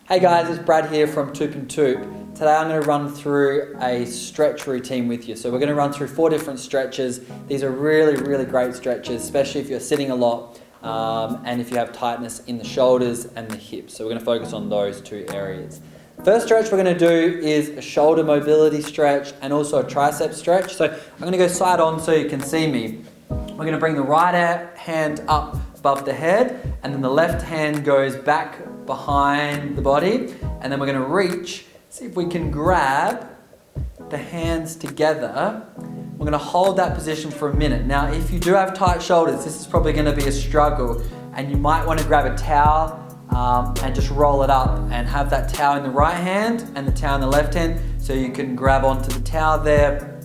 Hey guys, it's Brad here from Toop and Toop. Today I'm going to run through a stretch routine with you. So we're going to run through 4 different stretches. These are really great stretches, especially if you're sitting a lot and if you have tightness in the shoulders and the hips. So we're going to focus on those 2 areas. First stretch we're going to do is a shoulder mobility stretch and also a tricep stretch. So I'm going to go side on so you can see me. We're going to bring the right hand up above the head, and then the left hand goes back behind the body, and then we're going to reach, see if we can grab the hands together. We're going to hold that position for a minute. Now if you do have tight shoulders, this is probably going to be a struggle, and you might want to grab a towel and just roll it up and have that towel in the right hand and the towel in the left hand, so you can grab onto the towel there,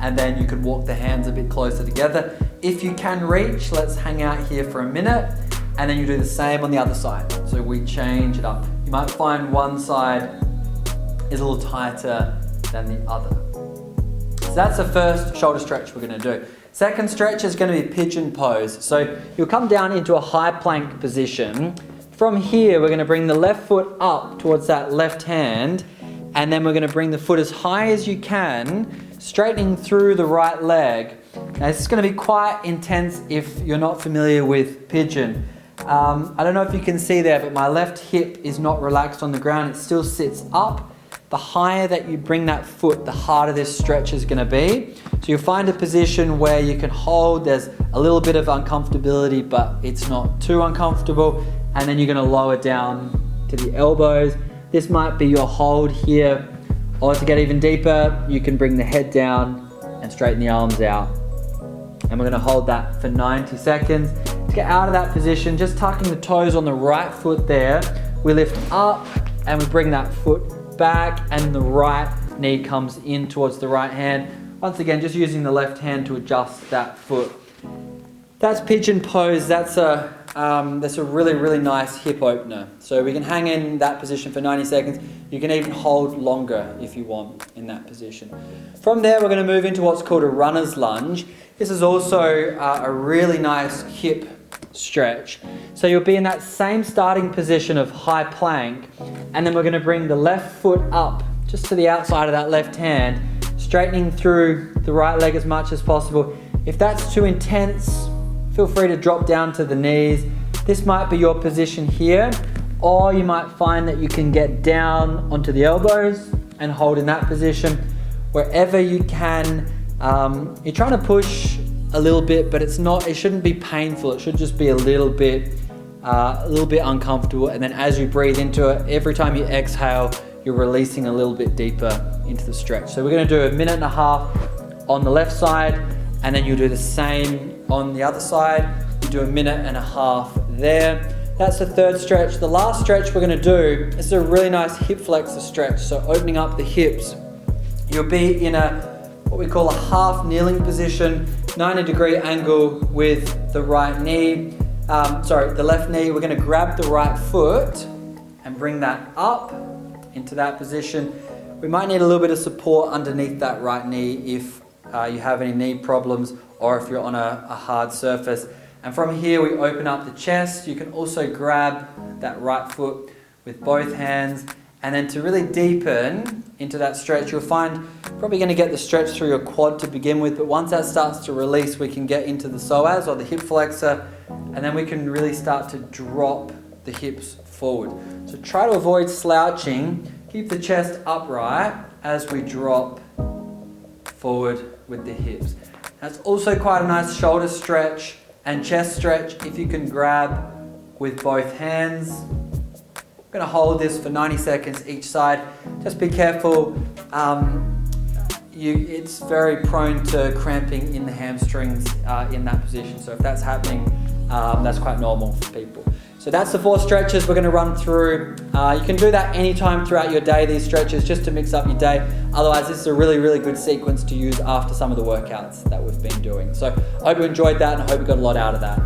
and then you can walk the hands a bit closer together. If you can reach, let's hang out here for a minute, and then you do the same on the other side. So we change it up. You might find one side is a little tighter than the other. So that's the first shoulder stretch we're going to do. Second stretch is going to be pigeon pose. So you'll come down into a high plank position. From here, we're going to bring the left foot up towards that left hand, and then we're going to bring the foot as high as you can, straightening through the right leg. Now this is going to be quite intense if you're not familiar with pigeon. I don't know if you can see there, but my left hip is not relaxed on the ground. It still sits up. The higher that you bring that foot, the harder this stretch is going to be. So you'll find a position where you can hold. There's a little bit of uncomfortability, but it's not too uncomfortable. And then you're going to lower down to the elbows. This might be your hold here. Or to get even deeper, you can bring the head down and straighten the arms out. And we're going to hold that for 90 seconds. To get out of that position, just tucking the toes on the right foot there, we lift up and we bring that foot back, and the right knee comes in towards the right hand. Once again, just using the left hand to adjust that foot. That's pigeon pose. That's a really nice hip opener. So we can hang in that position for 90 seconds. You can even hold longer if you want in that position. From there, we're going to move into what's called a runner's lunge. This is also a really nice hip stretch. So you'll be in that same starting position of high plank, and then we're going to bring the left foot up just to the outside of that left hand, straightening through the right leg as much as possible. If that's too intense, feel free to drop down to the knees. This might be your position here, or you might find that you can get down onto the elbows and hold in that position. Wherever you can, you're trying to push a little bit, but it shouldn't be painful. It should just be a little bit uncomfortable. And then as you breathe into it, every time you exhale, you're releasing a little bit deeper into the stretch. So we're going to do a minute and a half on the left side, and then you do the same on the other side. You do a minute and a half there. That's the third stretch. The last stretch we're going to do is a really nice hip flexor stretch. So opening up the hips. You'll be in what we call a half kneeling position, 90-degree angle with the right knee. The left knee. We're going to grab the right foot and bring that up into that position. We might need a little bit of support underneath that right knee if you have any knee problems, or if you're on a hard surface. And from here we open up the chest. You can also grab that right foot with both hands, and then to really deepen into that stretch, you'll find probably going to get the stretch through your quad to begin with, but once that starts to release, we can get into the psoas or the hip flexor, and then we can really start to drop the hips forward. So try to avoid slouching. Keep the chest upright as we drop forward with the hips. That's also quite a nice shoulder stretch and chest stretch if you can grab with both hands. We're going to hold this for 90 seconds each side. Just be careful. It's very prone to cramping in the hamstrings in that position. So if that's happening, that's quite normal for people. So that's the 4 stretches we're going to run through. You can do that anytime throughout your day, these stretches, just to mix up your day. Otherwise, this is a really good sequence to use after some of the workouts that we've been doing. So I hope you enjoyed that, and I hope you got a lot out of that.